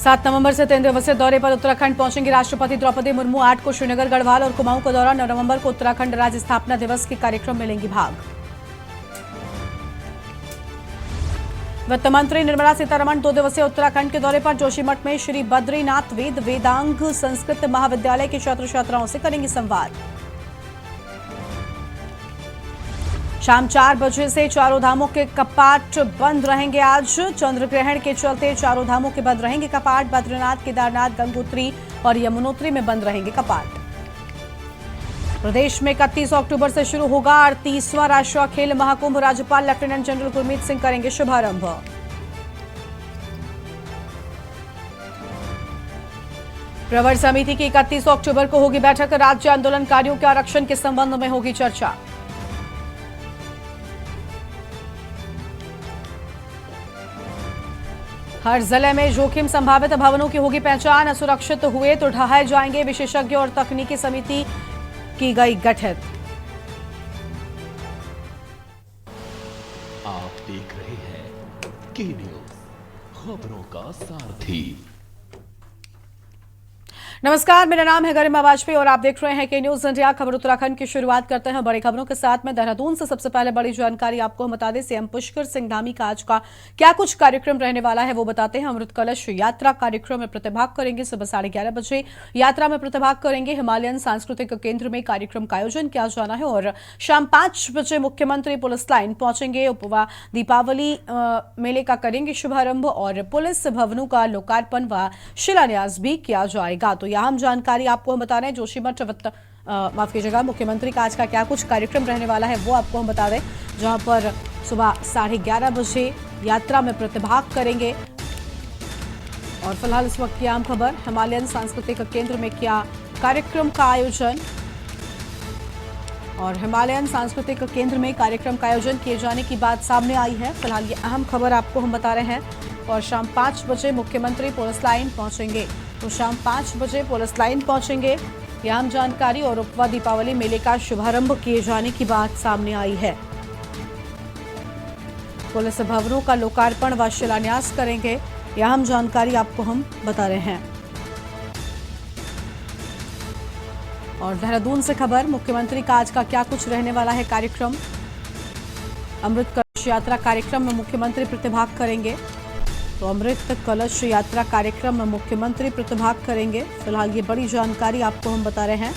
7 नवंबर से 3 दिवसीय दौरे पर उत्तराखंड पहुंचेंगी राष्ट्रपति द्रौपदी मुर्मू। 8 को श्रीनगर, गढ़वाल और कुमाऊं का दौरा। 9 नवंबर को उत्तराखंड राज्य स्थापना दिवस के कार्यक्रम में लेंगी भाग। वित्त मंत्री निर्मला सीतारमण 2 दिवसीय उत्तराखंड के दौरे पर। जोशीमठ में श्री बद्रीनाथ वेद वेदांग संस्कृत महाविद्यालय के छात्र छात्राओं से करेंगी संवाद। शाम 4 बजे से चारों धामों के कपाट बंद रहेंगे। आज चंद्र ग्रहण के चलते चारों धामों के बंद रहेंगे कपाट। बद्रीनाथ, केदारनाथ, गंगोत्री और यमुनोत्री में बंद रहेंगे कपाट। प्रदेश में 31 अक्टूबर से शुरू होगा 38वां राष्ट्रीय खेल महाकुंभ। राज्यपाल लेफ्टिनेंट जनरल गुरमीत सिंह करेंगे शुभारंभ। प्रवर समिति की 31 अक्टूबर को होगी बैठक। राज्य आंदोलनकारियों के आरक्षण के संबंध में होगी चर्चा। हर जिले में जोखिम संभावित भवनों की होगी पहचान। असुरक्षित हुए तो ढहाए जाएंगे। विशेषज्ञ और तकनीकी समिति की गई गठित। आप देख रहे हैं के न्यूज, खबरों का सारथी। नमस्कार, मेरा नाम है गरिमा वाजपेयी और आप देख रहे हैं के न्यूज इंडिया। खबर उत्तराखंड की शुरुआत करते हैं बड़ी खबरों के साथ में। देहरादून से सबसे पहले बड़ी जानकारी आपको हम बता दें। सीएम पुष्कर सिंह धामी का आज का क्या कुछ कार्यक्रम रहने वाला है वो बताते हैं। अमृत कलश यात्रा कार्यक्रम में प्रतिभाग करेंगे। सुबह 11:30 बजे यात्रा में प्रतिभाग करेंगे। हिमालयन सांस्कृतिक केंद्र में कार्यक्रम का आयोजन किया जाना है और शाम 5 बजे मुख्यमंत्री पुलिस लाइन पहुंचेंगे। उपवा दीपावली मेले का करेंगे शुभारंभ और पुलिस भवनों का लोकार्पण व शिलान्यास भी किया जाएगा। तो अहम जानकारी आपको हम बता रहे हैं। जोशीमठ माफ कीजिएगा, मुख्यमंत्री का आज का क्या कुछ कार्यक्रम रहने वाला है वो आपको हम बता दें, जहां पर सुबह 11:30 बजे यात्रा में प्रतिभाग करेंगे। और फिलहाल इस वक्त की आम खबर, हिमालयन सांस्कृतिक केंद्र में किया कार्यक्रम का आयोजन। और हिमालयन सांस्कृतिक केंद्र में कार्यक्रम का आयोजन किए जाने की बात सामने आई है। फिलहाल ये अहम खबर आपको हम बता रहे हैं। और शाम 5 बजे मुख्यमंत्री पुलिस लाइन पहुंचेंगे। तो शाम 5 बजे पुलिस लाइन पहुंचेंगे, यह आम जानकारी। और उपवा दीपावली मेले का शुभारंभ किए जाने की बात सामने आई है। पुलिस भवनों का लोकार्पण व शिलान्यास करेंगे, यह आम जानकारी आपको हम बता रहे हैं। और देहरादून से खबर, मुख्यमंत्री का आज का क्या कुछ रहने वाला है कार्यक्रम। अमृत कलश यात्रा कार्यक्रम में मुख्यमंत्री प्रतिभाग करेंगे। तो अमृत कलश यात्रा कार्यक्रम में मुख्यमंत्री प्रतिभाग करेंगे। फिलहाल ये बड़ी जानकारी आपको हम बता रहे हैं।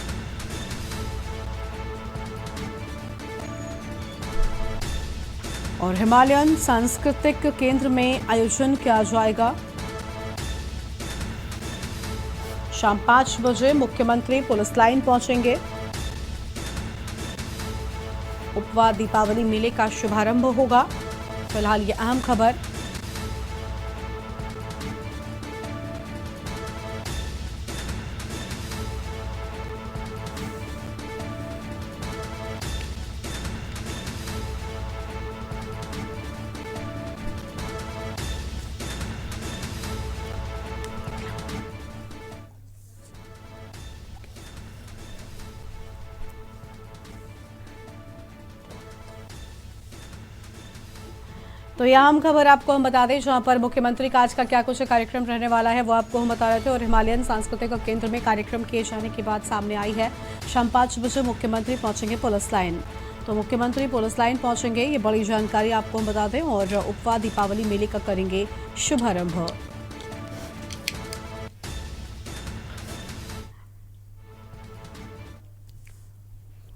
और हिमालयन सांस्कृतिक केंद्र में आयोजन किया जाएगा। शाम 5 बजे मुख्यमंत्री पुलिस लाइन पहुंचेंगे। उपवा दीपावली मेले का शुभारंभ होगा। फिलहाल ये अहम खबर। तो यह आम खबर आपको हम बता दें, जहां पर मुख्यमंत्री का आज का क्या कुछ कार्यक्रम रहने वाला है वो आपको हम बता रहे थे। और हिमालयन सांस्कृतिक केंद्र में कार्यक्रम किए जाने की बात सामने आई है। शाम 5 बजे मुख्यमंत्री पहुंचेंगे पुलिस लाइन। तो मुख्यमंत्री पुलिस लाइन पहुंचेंगे, ये बड़ी जानकारी आपको हम बता दें। और उपवा दीपावली मेले का करेंगे शुभारंभ।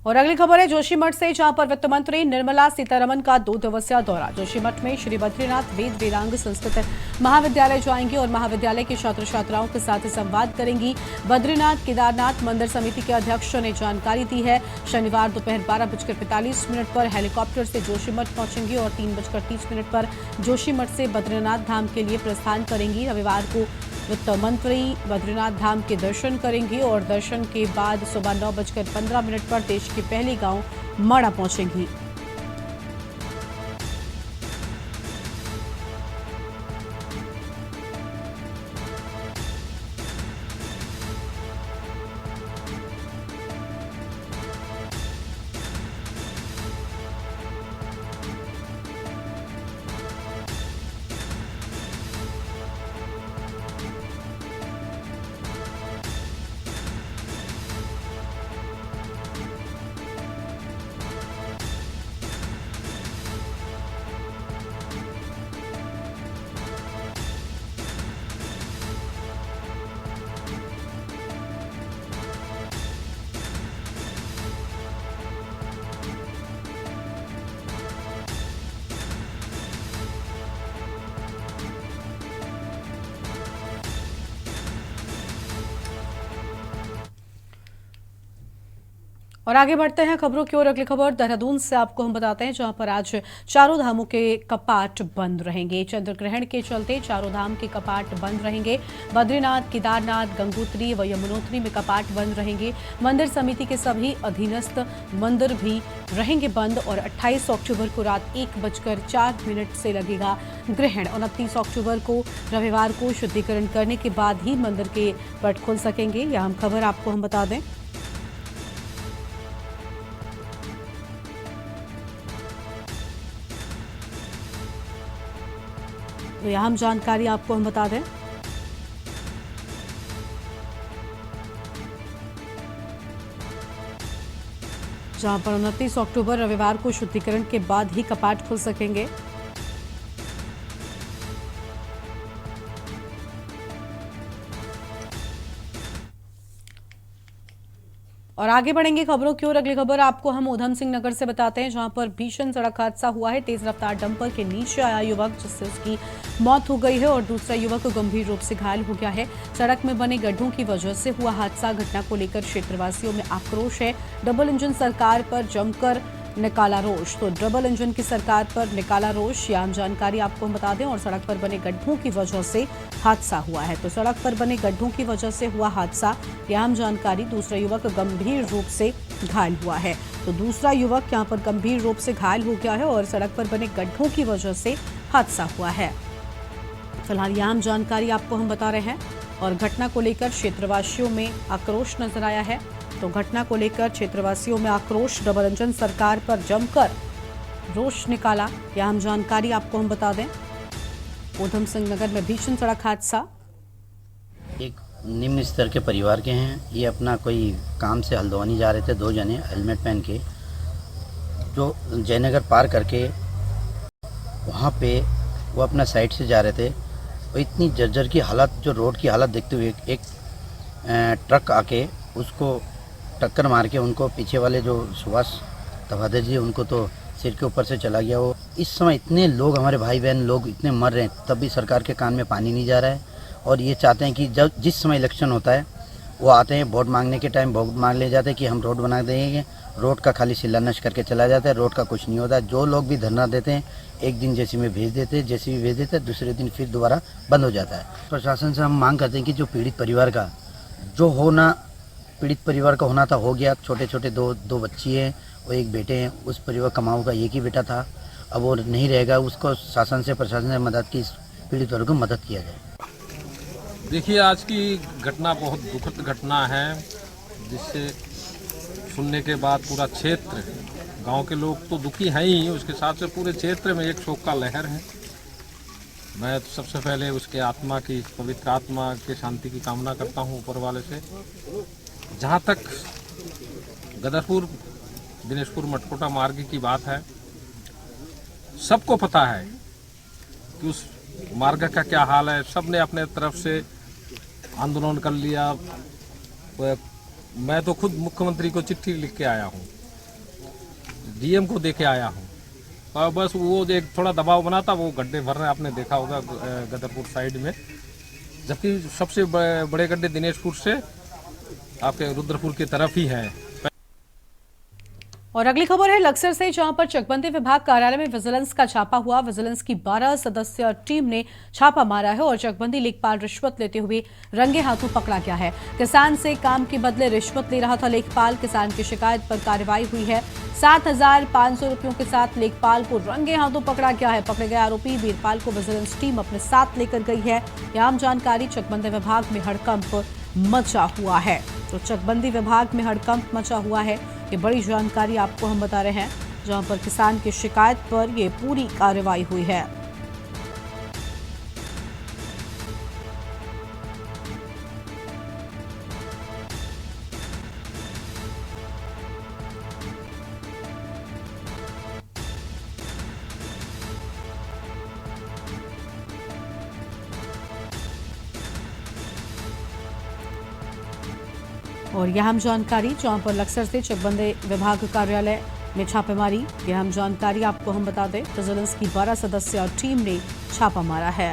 और अगली खबर है जोशीमठ से, जहां पर वित्त मंत्री निर्मला सीतारमण का 2 दिवसीय दौरा। जोशीमठ में श्री बद्रीनाथ वेद वेदांग संस्कृत महाविद्यालय जाएंगी और महाविद्यालय के छात्र छात्राओं के साथ संवाद करेंगी। बद्रीनाथ केदारनाथ मंदिर समिति के अध्यक्ष ने जानकारी दी है। शनिवार दोपहर 12:45 पर हेलीकॉप्टर से जोशीमठ पहुंचेंगी और 3:30 पर जोशीमठ से बद्रीनाथ धाम के लिए प्रस्थान करेंगी। रविवार को वित्त मंत्री बद्रीनाथ धाम के दर्शन करेंगी और दर्शन के बाद सुबह 9:15 पर देश के पहले गांव माड़ा पहुंचेंगी। और आगे बढ़ते हैं खबरों की ओर। अगली खबर देहरादून से आपको हम बताते हैं, जहां पर आज चारों धामों के कपाट बंद रहेंगे। चंद्र ग्रहण के चलते चारों धाम के कपाट बंद रहेंगे। बद्रीनाथ, केदारनाथ, गंगोत्री व यमुनोत्री में कपाट बंद रहेंगे। मंदिर समिति के सभी अधीनस्थ मंदिर भी रहेंगे बंद। और 28 अक्टूबर को रात 1:04 से लगेगा ग्रहण। 29 अक्टूबर को रविवार को शुद्धिकरण करने के बाद ही मंदिर के पट खुल सकेंगे। यह अहम खबर आपको हम बता दें। तो यह अहम जानकारी आपको हम बता दें। जहां पर 29 अक्टूबर रविवार को शुद्धिकरण के बाद ही कपाट खुल सकेंगे। और आगे बढ़ेंगे खबरों की ओर। अगली खबर आपको हम ऊधम सिंह नगर से बताते हैं, जहां पर भीषण सड़क हादसा हुआ है। तेज रफ्तार डंपर के नीचे आया युवक, जिससे उसकी मौत हो गई है और दूसरा युवक गंभीर रूप से घायल हो गया है। सड़क में बने गड्ढों की वजह से हुआ हादसा। घटना को लेकर क्षेत्रवासियों में आक्रोश है। डबल इंजन सरकार पर जमकर निकाला रोष। तो डबल इंजन की सरकार पर निकाला रोष, यह आम जानकारी आपको हम बता दें। और सड़क पर बने गड्ढों की वजह से हादसा हुआ है। तो सड़क पर बने गड्ढों की वजह से हुआ हादसा, यह आम जानकारी। दूसरा युवक गंभीर रूप से घायल हुआ है। तो दूसरा युवक यहां पर गंभीर रूप से घायल हो गया है और सड़क पर बने गड्ढों की वजह से हादसा हुआ है। फिलहाल यह आम जानकारी आपको हम बता रहे हैं। और घटना को लेकर क्षेत्रवासियों में आक्रोश नजर आया है। तो घटना को लेकर क्षेत्रवासियों में आक्रोश, डबल इंजन सरकार पर जमकर रोष निकाला, यह हम जानकारी आपको हम बता दें। ऊधम सिंह नगर में भीषण सड़क हादसा। एक निम्न स्तर के परिवार के हैं। ये अपना कोई काम से हल्द्वानी जा रहे थे, दो जने हेलमेट पहन के, जो जयनगर पार करके वहाँ पे वो अपना साइड से जा रहे थे। और इतनी जर्जर की हालत, जो रोड की हालत देखते हुए एक ट्रक आके उसको टक्कर मार के उनको, पीछे वाले जो सुभाष तवादर जी, उनको तो सिर के ऊपर से चला गया वो। इस समय इतने लोग, हमारे भाई बहन लोग इतने मर रहे हैं, तब भी सरकार के कान में पानी नहीं जा रहा है। और ये चाहते हैं कि जब जिस समय इलेक्शन होता है वो आते हैं, वोट मांगने के टाइम वोट मांग ले जाते हैं कि हम रोड बना देंगे। रोड का खाली शिलान्यास करके चला जाता है, रोड का कुछ नहीं होता है। जो लोग भी धरना देते हैं, एक दिन जेसीबी में भेज देते हैं, जेसीबी भेज देते हैं, दूसरे दिन फिर दोबारा बंद हो जाता है। प्रशासन से हम मांग करते हैं कि जो पीड़ित परिवार का जो होना, पीड़ित परिवार का होना था हो गया। छोटे छोटे दो बच्ची हैं और एक बेटे हैं। उस परिवार कमाऊ का एक ही बेटा था, अब वो नहीं रहेगा। उसको शासन से, प्रशासन से मदद की, पीड़ित वर्ग को मदद किया जाए। देखिए, आज की घटना बहुत दुखद घटना है, जिससे सुनने के बाद पूरा क्षेत्र, गांव के लोग तो दुखी हैं ही, उसके साथ से पूरे क्षेत्र में एक शोक का लहर है। मैं तो सबसे पहले उसके आत्मा की, पवित्र आत्मा के शांति की कामना करता हूं ऊपर वाले से। जहां तक गदरपुर दिनेशपुर मटकोटा मार्ग की बात है, सबको पता है कि उस मार्ग का क्या हाल है। सब ने अपने तरफ से आंदोलन कर लिया। मैं तो खुद मुख्यमंत्री को चिट्ठी लिख के आया हूँ, डीएम को दे के आया हूँ। और बस वो एक थोड़ा दबाव बना था, वो गड्ढे भर रहे, आपने देखा होगा गदरपुर साइड में। जबकि सबसे बड़े गड्ढे दिनेशपुर से आपके रुद्रपुर की तरफ ही है। और अगली खबर है लक्सर से, जहां पर चकबंदी विभाग कार्यालय में विजिलेंस का छापा हुआ। विजिलेंस की 12 सदस्यीय टीम ने छापा मारा है और चकबंदी लेखपाल रिश्वत लेते हुए रंगे हाथों पकड़ा गया है। किसान से काम के बदले रिश्वत ले रहा था लेखपाल। किसान की शिकायत पर कार्रवाई हुई है। 7,500 रुपयों के साथ लेखपाल को रंगे हाथों पकड़ा गया है। पकड़े गए आरोपी वीरपाल को विजिलेंस टीम अपने साथ लेकर गई है। यह आम जानकारी। चकबंदी विभाग में हड़कंप मचा हुआ है। तो चकबंदी विभाग में हड़कंप मचा हुआ है, ये बड़ी जानकारी आपको हम बता रहे हैं, जहां पर किसान की शिकायत पर ये पूरी कार्रवाई हुई है। और यह हम जानकारी, जहां पर लक्सर से चकबंदी विभाग कार्यालय में छापेमारी, यह हम जानकारी आपको हम बता दें। विजिलेंस की 12 सदस्यीय टीम ने छापा मारा है।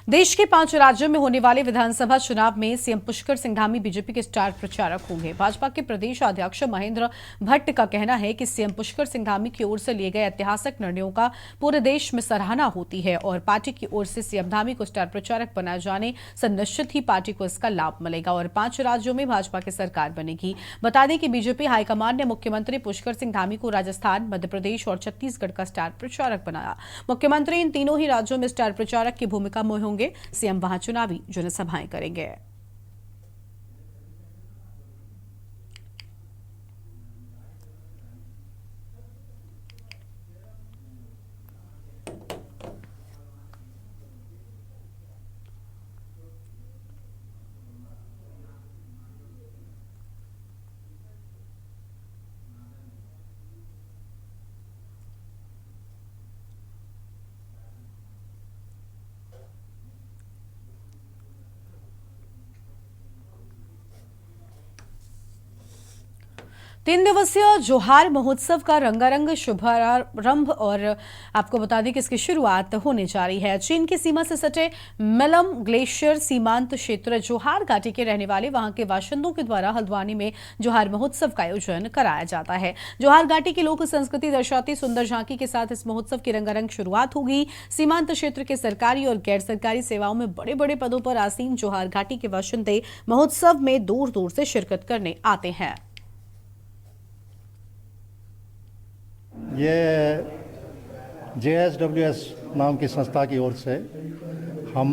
देश के 5 राज्यों में होने वाले विधानसभा चुनाव में सीएम पुष्कर सिंह धामी बीजेपी के स्टार प्रचारक होंगे। भाजपा के प्रदेश अध्यक्ष महेंद्र भट्ट का कहना है कि सीएम पुष्कर सिंह धामी की ओर से लिए गए ऐतिहासिक निर्णयों का पूरे देश में सराहना होती है और पार्टी की ओर से सीएम धामी को स्टार प्रचारक बनाए जाने से निश्चित ही पार्टी को इसका लाभ मिलेगा और 5 राज्यों में भाजपा की सरकार बनेगी। बता दें कि बीजेपी हाईकमान ने मुख्यमंत्री पुष्कर सिंह धामी को राजस्थान, मध्य प्रदेश और छत्तीसगढ़ का स्टार प्रचारक बनाया। मुख्यमंत्री इन तीनों ही राज्यों में स्टार प्रचारक की भूमिका में होंगे। सीएम वहां चुनावी जनसभाएं करेंगे। तीन दिवसीय जोहार महोत्सव का रंगारंग शुभारंभ और आपको बता दें कि इसकी शुरुआत होने जा रही है। चीन की सीमा से सटे मिलम ग्लेशियर सीमांत क्षेत्र जोहार घाटी के रहने वाले वहां के बाशिंदों के द्वारा हल्द्वानी में जोहार महोत्सव का आयोजन कराया जाता है। जोहार घाटी की लोक संस्कृति दर्शाती सुंदर झांकी के साथ इस महोत्सव की रंगारंग शुरुआत होगी। सीमांत क्षेत्र के सरकारी और गैर सरकारी सेवाओं में बड़े बड़े पदों पर आसीन जोहार घाटी के बाशिंदे महोत्सव में दूर दूर से शिरकत करने आते हैं। ये JSWS नाम की संस्था की ओर से हम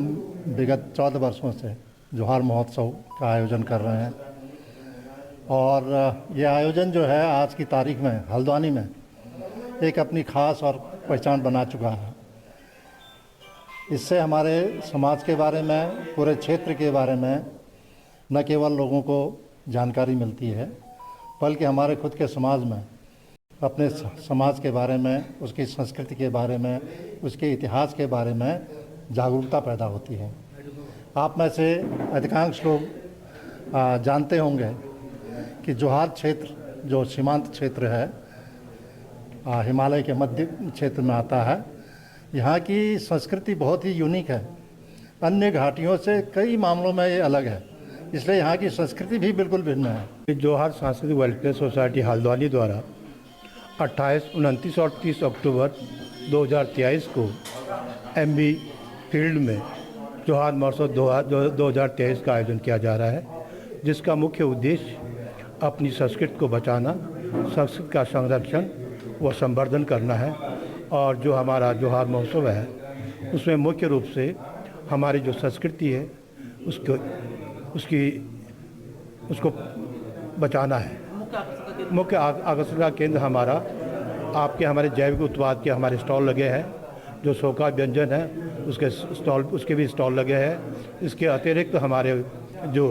विगत 14 वर्षों से जोहार महोत्सव का आयोजन कर रहे हैं और ये आयोजन जो है आज की तारीख में हल्द्वानी में एक अपनी खास और पहचान बना चुका है। इससे हमारे समाज के बारे में, पूरे क्षेत्र के बारे में न केवल लोगों को जानकारी मिलती है बल्कि हमारे खुद के समाज में, अपने समाज के बारे में, उसकी संस्कृति के बारे में, उसके इतिहास के बारे में जागरूकता पैदा होती है। आप में से अधिकांश लोग जानते होंगे कि जोहार क्षेत्र जो सीमांत क्षेत्र है, हिमालय के मध्य क्षेत्र में आता है। यहाँ की संस्कृति बहुत ही यूनिक है, अन्य घाटियों से कई मामलों में ये अलग है, इसलिए यहाँ की संस्कृति भी बिल्कुल भिन्न है। जोहार सांस्कृतिक वेलफेयर सोसाइटी हल्द्वानी द्वारा 28, 29 और 30 अक्टूबर 2023 को MB फील्ड में जोहार महोत्सव 2023 का आयोजन किया जा रहा है, जिसका मुख्य उद्देश्य अपनी संस्कृति को बचाना, संस्कृति का संरक्षण व संवर्धन करना है। और जो हमारा जोहार महोत्सव है उसमें मुख्य रूप से हमारी जो संस्कृति है उसको बचाना है। मुख्य आकर्षण का केंद्र हमारा आपके हमारे जैविक उत्पाद के हमारे स्टॉल लगे हैं। जो सोका व्यंजन है उसके भी स्टॉल लगे हैं। इसके अतिरिक्त हमारे जो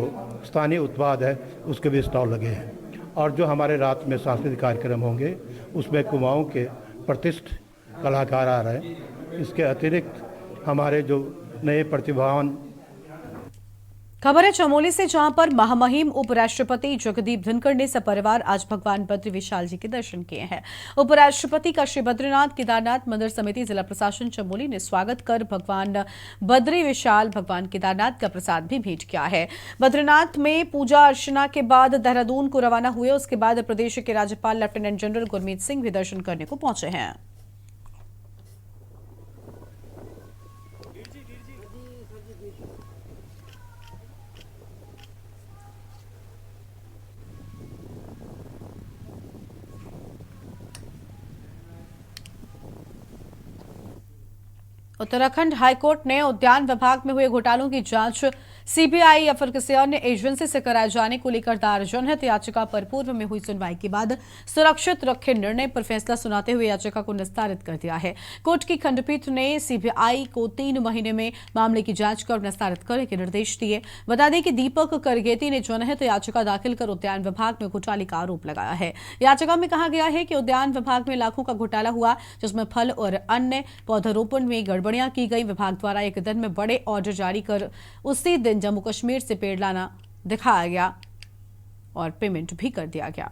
स्थानीय उत्पाद है उसके भी स्टॉल लगे हैं। और जो हमारे रात में सांस्कृतिक कार्यक्रम होंगे उसमें कुमाऊं के प्रतिष्ठित कलाकार आ रहे हैं। इसके अतिरिक्त हमारे जो नए प्रतिभावान। खबर है चमोली से, जहां पर महामहिम उपराष्ट्रपति जगदीप धनखड़ ने सपरिवार आज भगवान बद्री विशाल जी के दर्शन किए हैं। उपराष्ट्रपति का श्री बद्रीनाथ केदारनाथ मंदिर समिति जिला प्रशासन चमोली ने स्वागत कर भगवान बद्री विशाल भगवान केदारनाथ का प्रसाद भी भेंट किया है। बद्रीनाथ में पूजा अर्चना के बाद देहरादून को रवाना हुए। उसके बाद प्रदेश के राज्यपाल लेफ्टिनेंट जनरल गुरमीत सिंह भी दर्शन करने को पहुंचे हैं। उत्तराखंड हाईकोर्ट ने उद्यान विभाग में हुए घोटालों की जांच सीबीआई या फिर किसी अन्य एजेंसी से कराए जाने को लेकर दायर जनहित याचिका पर पूर्व में हुई सुनवाई के बाद सुरक्षित रखे निर्णय पर फैसला सुनाते हुए याचिका को निस्तारित कर दिया है। कोर्ट की खंडपीठ ने सीबीआई को 3 महीने में मामले की जांच कर निस्तारित करने के निर्देश दिए। बता दें कि दीपक करगेती ने जनहित याचिका दाखिल कर उद्यान विभाग में घोटाले का आरोप लगाया है। याचिका में कहा गया है कि उद्यान विभाग में लाखों का घोटाला हुआ, जिसमें फल और अन्य पौधारोपण में गड़बड़ियां की गई। विभाग द्वारा एक दिन में बड़े ऑर्डर जारी कर उसी दिन जम्मू कश्मीर से पेड़ लाना दिखाया गया और पेमेंट भी कर दिया गया।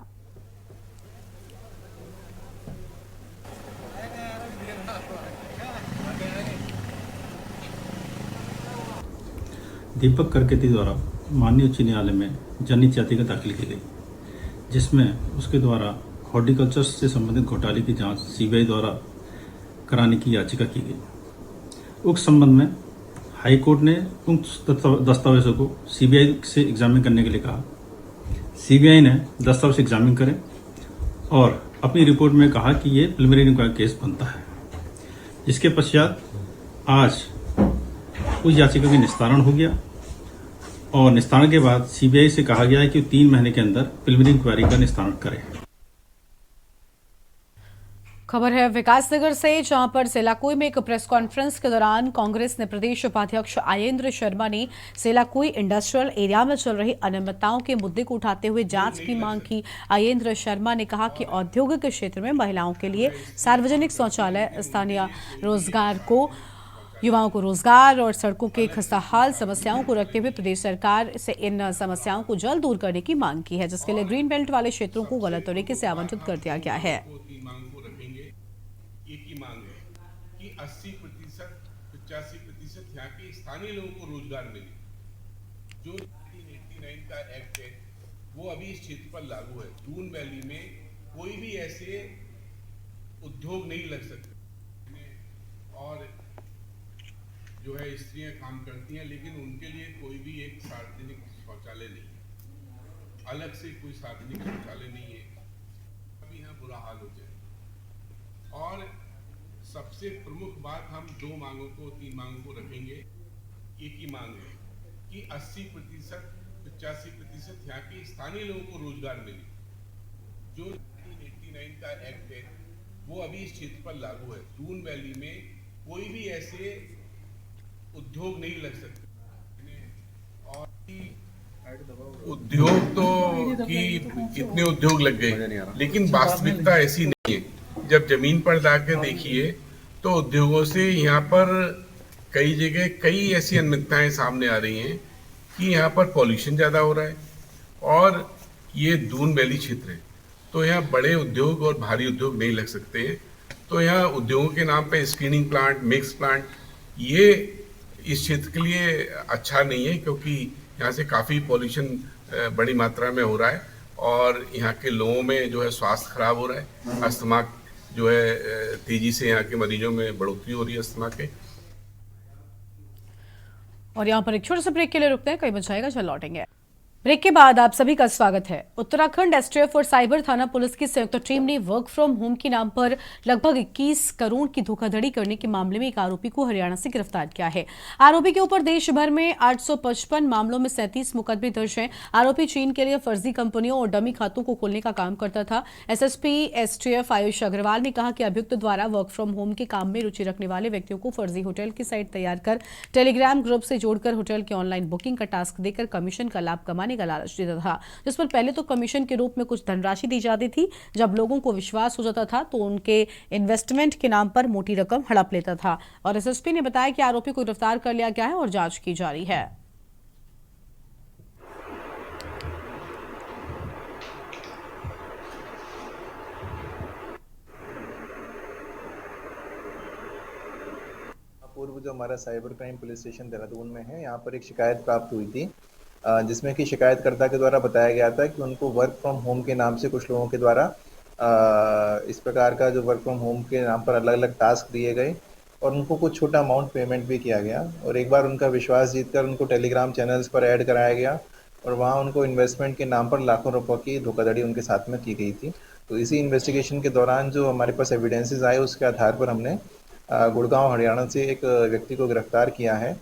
दीपक करकेती द्वारा माननीय उच्च न्यायालय में जनहित याचिका दाखिल की गई, जिसमें उसके द्वारा हॉर्टिकल्चर से संबंधित घोटाले की जांच सीबीआई द्वारा कराने की याचिका की गई। उक्त संबंध में हाई कोर्ट ने उक्त दस्तावेजों को सीबीआई से एग्जामिन करने के लिए कहा। सीबीआई ने दस्तावेज एग्जामिन करें और अपनी रिपोर्ट में कहा कि ये प्रिलिमिनरी इंक्वायरी केस बनता है। इसके पश्चात आज उस याचिका का निस्तारण हो गया और निस्तारण के बाद सीबीआई से कहा गया है कि 3 महीने के अंदर प्रिलिमिनरी इंक्वायरी का निस्तारण करें। खबर है विकासनगर से, जहां पर सेलाकुई में एक प्रेस कॉन्फ्रेंस के दौरान कांग्रेस ने प्रदेश उपाध्यक्ष आयेंद्र शर्मा ने सेलाकुई इंडस्ट्रियल एरिया में चल रही अनियमितताओं के मुद्दे को उठाते हुए जांच की मांग की। आयेंद्र शर्मा ने कहा कि औद्योगिक क्षेत्र में महिलाओं के लिए सार्वजनिक शौचालय, स्थानीय रोजगार को युवाओं को रोजगार और सड़कों के खस्ताहाल समस्याओं को रखते हुए प्रदेश सरकार से इन समस्याओं को जल्द दूर करने की मांग की है, जिसके लिए ग्रीन बेल्ट वाले क्षेत्रों को गलत तरीके से आवंटित कर दिया गया है। एक ही मांग है कि 80%, 85% यहाँ के स्थानीय लोगों को रोजगार मिले। जो 1989 का एक्ट है वो अभी इस क्षेत्र पर लागू है। दून वैली में कोई भी ऐसे उद्योग नहीं लग सकते और जो है स्त्रियां काम करती हैं, लेकिन उनके लिए कोई भी एक सार्वजनिक शौचालय नहीं है, अलग से कोई सार्वजनिक शौचालय नहीं है। अभी यहाँ बुरा हाल हो जाए। और सबसे प्रमुख बात, हम 2 मांगों को 3 मांगों को रखेंगे। एक ही मांग है कि 80%, 85% यहाँ के स्थानीय लोगों को रोजगार मिले। जो 1989 का एक्ट है वो अभी इस क्षेत्र पर लागू है। दून वैली में कोई भी ऐसे उद्योग नहीं लग सकते। और उद्योग तो कि इतने उद्योग लग गए, लेकिन वास्तविकता ऐसी नहीं है। जब जमीन पर जाकर देखिए तो उद्योगों से यहाँ पर कई जगह कई ऐसी अनियमितताएं सामने आ रही हैं कि यहाँ पर पॉल्यूशन ज़्यादा हो रहा है और ये दून वैली क्षेत्र है, तो यहाँ बड़े उद्योग और भारी उद्योग नहीं लग सकते हैं। तो यहाँ उद्योगों के नाम पे स्क्रीनिंग प्लांट, मिक्स प्लांट, ये इस क्षेत्र के लिए अच्छा नहीं है, क्योंकि यहाँ से काफ़ी पॉल्यूशन बड़ी मात्रा में हो रहा है और यहाँ के लोगों में जो है स्वास्थ्य खराब हो रहा है। अस्थमा जो है तेजी से यहाँ के मरीजों में बढ़ोतरी हो रही है अस्थमा के। और यहाँ पर एक छोटे से ब्रेक के लिए रुकते हैं, कहीं बच जाएगा, चल लौटेंगे। ब्रेक के बाद आप सभी का स्वागत है। उत्तराखंड एसटीएफ और साइबर थाना पुलिस की संयुक्त टीम ने वर्क फ्रॉम होम के नाम पर लगभग 21 करोड़ की धोखाधड़ी करने के मामले में एक आरोपी को हरियाणा से गिरफ्तार किया है। आरोपी के ऊपर देश भर में 855 मामलों में 37 मुकदमे दर्ज हैं। आरोपी चीन के लिए फर्जी कंपनियों और डमी खातों को खोलने का काम करता था। एसएसपी एसटीएफ आयुष अग्रवाल ने कहा कि अभियुक्त द्वारा वर्क फ्रॉम होम के काम में रुचि रखने वाले व्यक्तियों को फर्जी होटल की साइट तैयार कर टेलीग्राम ग्रुप से जोड़कर होटल की ऑनलाइन बुकिंग का टास्क देकर कमीशन का लाभ कमाने का लालच देता था, जिस पर पहले तो कमीशन के रूप में कुछ धनराशि दी जाती थी। जब लोगों को विश्वास हो जाता था तो उनके इन्वेस्टमेंट के नाम पर मोटी रकम हड़प लेता था। और एसएसपी ने बताया कि आरोपी को गिरफ्तार कर लिया गया है और जांच की जा रही है। पूर्व जो हमारा cyber crime police station Dehradun में है, यहाँ पर एक शिकायत प्राप्त हुई थी, जिसमें कि शिकायतकर्ता के द्वारा बताया गया था कि उनको वर्क फ्रॉम होम के नाम से कुछ लोगों के द्वारा इस प्रकार का जो वर्क फ्रॉम होम के नाम पर अलग अलग टास्क दिए गए और उनको कुछ छोटा अमाउंट पेमेंट भी किया गया। और एक बार उनका विश्वास जीतकर उनको टेलीग्राम चैनल्स पर ऐड कराया गया और वहाँ उनको इन्वेस्टमेंट के नाम पर लाखों रुपयों की धोखाधड़ी उनके साथ में की गई थी। तो इसी इन्वेस्टिगेशन के दौरान जो हमारे पास एविडेंसेस आए, उसके आधार पर हमने गुड़गांव हरियाणा से एक व्यक्ति को गिरफ्तार किया है।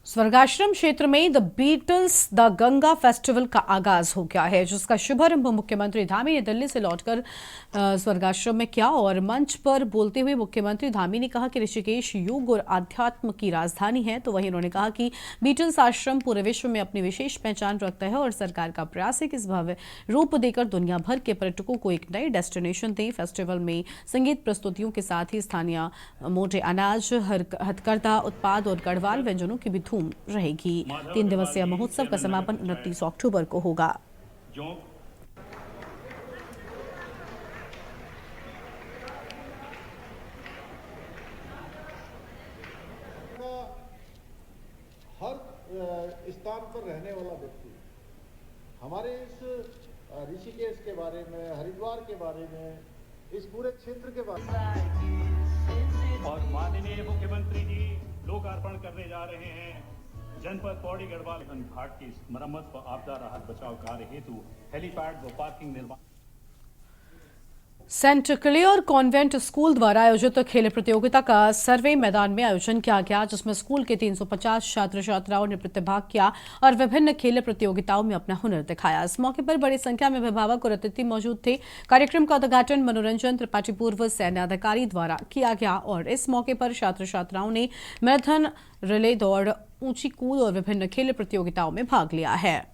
स्वर्गाश्रम क्षेत्र में the Beatles the Ganga festival का आगाज हो गया है, जिसका शुभारंभ मुख्यमंत्री धामी ने दिल्ली से लौटकर स्वर्गाश्रम में किया। और मंच पर बोलते हुए मुख्यमंत्री धामी ने कहा कि ऋषिकेश योग और आध्यात्म की राजधानी है। तो वहीं उन्होंने कहा कि बीटल्स आश्रम पूरे विश्व में अपनी विशेष पहचान रखता है और सरकार का प्रयास है कि इस भव्य रूप देकर दुनिया भर के पर्यटकों को एक नई डेस्टिनेशन दें। फेस्टिवल में संगीत प्रस्तुतियों के साथ ही स्थानीय मोटे अनाज, हथकरघा उत्पाद और गढ़वाल व्यंजनों की भी धूम रहेगी। 3 दिवसीय महोत्सव का समापन 29 अक्टूबर को होगा। स्थान पर रहने वाला व्यक्ति हमारे इस ऋषिकेश के बारे में, हरिद्वार के बारे में, इस पूरे क्षेत्र के बारे में और माननीय मुख्यमंत्री जी लोकार्पण करने जा रहे हैं जनपद पौड़ी गढ़वाल घाट की मरम्मत व आपदा राहत बचाव कार्य हेतु हेलीपैड व पार्किंग निर्माण। सेंट क्लेयर कॉन्वेंट स्कूल द्वारा आयोजित खेल प्रतियोगिता का सर्वे मैदान में आयोजन किया गया, जिसमें स्कूल के 350 छात्र छात्राओं ने प्रतिभाग किया और विभिन्न खेल प्रतियोगिताओं में अपना हुनर दिखाया। इस मौके पर बड़ी संख्या में अभिभावक और अतिथि मौजूद थे। कार्यक्रम का उद्घाटन मनोरंजन त्रिपाठी पूर्व सैन्य अधिकारी द्वारा किया गया और इस मौके पर छात्र छात्राओं ने मैराथन, रिले दौड़, ऊंची कूद और विभिन्न खेल प्रतियोगिताओं में भाग लिया है।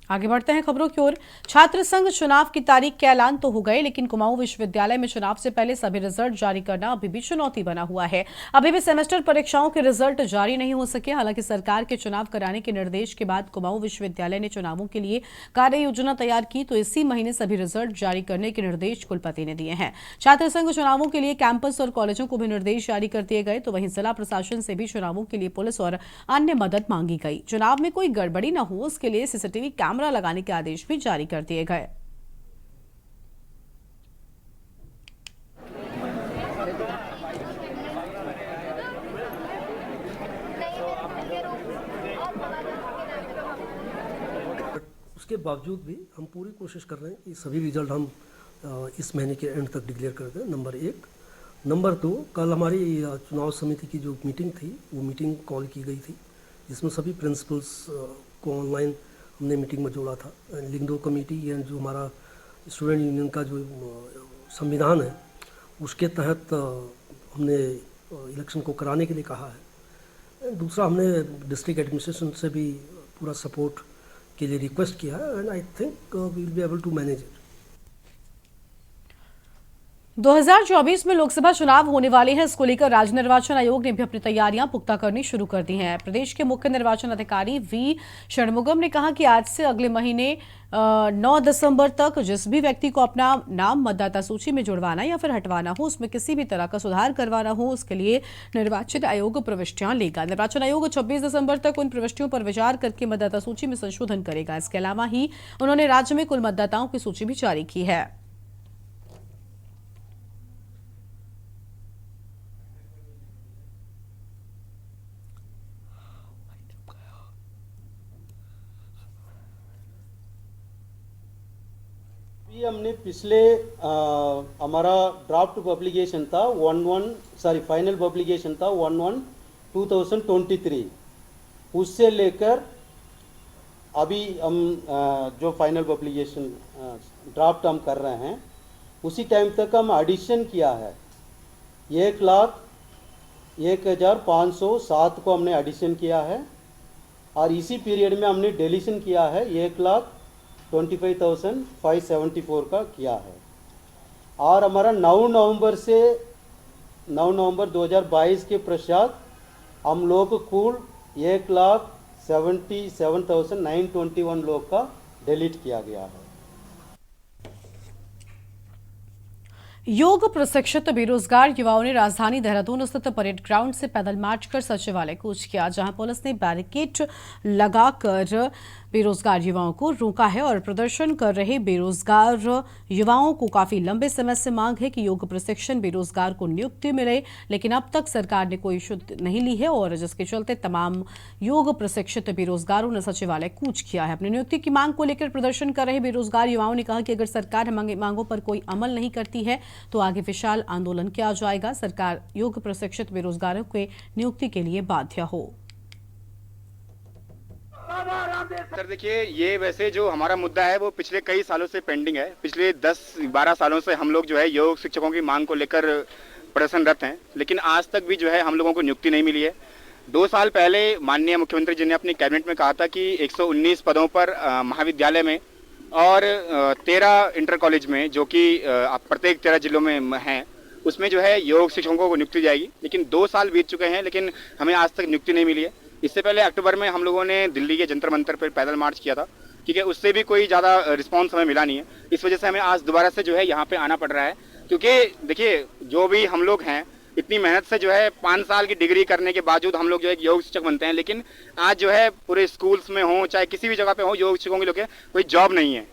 आगे बढ़ते हैं खबरों की ओर। छात्र संघ चुनाव की तारीख के ऐलान तो हो गए, लेकिन कुमाऊं विश्वविद्यालय में चुनाव से पहले सभी रिजल्ट जारी करना अभी भी चुनौती बना हुआ है। अभी भी सेमेस्टर परीक्षाओं के रिजल्ट जारी नहीं हो सके। हालांकि सरकार के चुनाव कराने के निर्देश के बाद कुमाऊं विश्वविद्यालय ने चुनावों के लिए कार्य योजना तैयार की, तो इसी महीने सभी रिजल्ट जारी करने के निर्देश कुलपति ने दिए हैं। छात्र संघ चुनावों के लिए कैंपस और कॉलेजों को भी निर्देश जारी कर दिए गए, तो वहीं जिला प्रशासन से भी चुनावों के लिए पुलिस और अन्य मदद मांगी गई। चुनाव में कोई गड़बड़ी न हो, उसके लिए सीसीटीवी कैमरा लगाने के आदेश भी जारी कर दिए गए। उसके बावजूद भी हम पूरी कोशिश कर रहे हैं कि सभी रिजल्ट हम इस महीने के एंड तक डिक्लेयर कर दें। नंबर 1। नंबर 2, कल हमारी चुनाव समिति की जो मीटिंग थी वो मीटिंग कॉल की गई थी, जिसमें सभी प्रिंसिपल्स को ऑनलाइन हमने मीटिंग में जोड़ा था। लिंगदो कमेटी एंड जो हमारा स्टूडेंट यूनियन का जो संविधान है उसके तहत हमने इलेक्शन को कराने के लिए कहा है। दूसरा, हमने डिस्ट्रिक्ट एडमिनिस्ट्रेशन से भी पूरा सपोर्ट के लिए रिक्वेस्ट किया है and I think we will be able to manage it. 2024 में लोकसभा चुनाव होने वाले हैं। इसको लेकर राज्य निर्वाचन आयोग ने भी अपनी तैयारियां पुख्ता करनी शुरू कर दी हैं। प्रदेश के मुख्य निर्वाचन अधिकारी वी षणमुगम ने कहा कि आज से अगले महीने 9 दिसंबर तक जिस भी व्यक्ति को अपना नाम मतदाता सूची में जुड़वाना या फिर हटवाना हो, उसमें किसी भी तरह का सुधार करवाना हो, उसके लिए निर्वाचन आयोग प्रविष्टियां लेगा। निर्वाचन आयोग 26 दिसंबर तक उन प्रविष्टियों पर विचार करके मतदाता सूची में संशोधन करेगा। इसके अलावा ही उन्होंने राज्य में कुल मतदाताओं की सूची भी जारी की है। हमने पिछले हमारा ड्राफ्ट पब्लिकेशन था फाइनल पब्लिकेशन था 1/1/2023, उससे लेकर अभी हम जो फाइनल पब्लिकेशन ड्राफ्ट हम कर रहे हैं उसी टाइम तक हम एडिशन किया है। 1,01,507 को हमने एडिशन किया है और इसी पीरियड में हमने डिलीशन किया है 1,25,574 का किया है। और हमारा 9 नवंबर 2022 के पश्चात हम लोग कुल 1,77,921 लोग का डिलीट किया गया है। योग प्रशिक्षित बेरोजगार युवाओं ने राजधानी देहरादून स्थित परेड ग्राउंड से पैदल मार्च कर सचिवालय कूच किया, जहां पुलिस ने बैरिकेड लगाकर बेरोजगार युवाओं को रोका है और प्रदर्शन कर रहे बेरोजगार युवाओं को काफी लंबे समय से मांग है कि योग प्रशिक्षण बेरोजगार को नियुक्ति मिले, लेकिन अब तक सरकार ने कोई शुल्क नहीं ली है और जिसके चलते तमाम योग प्रशिक्षित बेरोजगारों ने सचिवालय कूच किया है। अपनी नियुक्ति की मांग को लेकर प्रदर्शन कर रहे बेरोजगार युवाओं ने कहा कि अगर सरकार मांगों पर कोई अमल नहीं करती है तो आगे विशाल आंदोलन किया जाएगा। सरकार योग प्रशिक्षित बेरोजगारों के नियुक्ति के लिए बाध्य हो। सर देखिए, ये वैसे जो हमारा मुद्दा है वो पिछले कई सालों से पेंडिंग है। पिछले 10-12 सालों से हम लोग जो है योग शिक्षकों की मांग को लेकर प्रदर्शनरत हैं, लेकिन आज तक भी जो है हम लोगों को नियुक्ति नहीं मिली है। 2 साल पहले माननीय मुख्यमंत्री जी ने अपनी कैबिनेट में कहा था कि 119 पदों पर महाविद्यालय में और 13 इंटर कॉलेज में, जो कि प्रत्येक 13 जिलों में हैं, उसमें जो है योग शिक्षकों को नियुक्ति जाएगी। लेकिन 2 साल बीत चुके हैं, लेकिन हमें आज तक नियुक्ति नहीं मिली है। इससे पहले अक्टूबर में हम लोगों ने दिल्ली के जंतर मंतर पर पैदल मार्च किया था, ठीक है, उससे भी कोई ज़्यादा रिस्पॉन्स हमें मिला नहीं है। इस वजह से हमें आज दोबारा से जो है यहाँ पे आना पड़ रहा है, क्योंकि देखिए जो भी हम लोग हैं इतनी मेहनत से जो है 5 साल की डिग्री करने के बावजूद हम लोग जो है योग शिक्षक बनते हैं, लेकिन आज जो है पूरे स्कूल्स में हो चाहे किसी भी जगह पे हो योग शिक्षकों के लिए कोई जॉब नहीं है।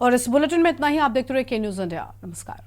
और इस बुलेटिन में इतना ही। आप देखते रहिए के न्यूज़ इंडिया। नमस्कार।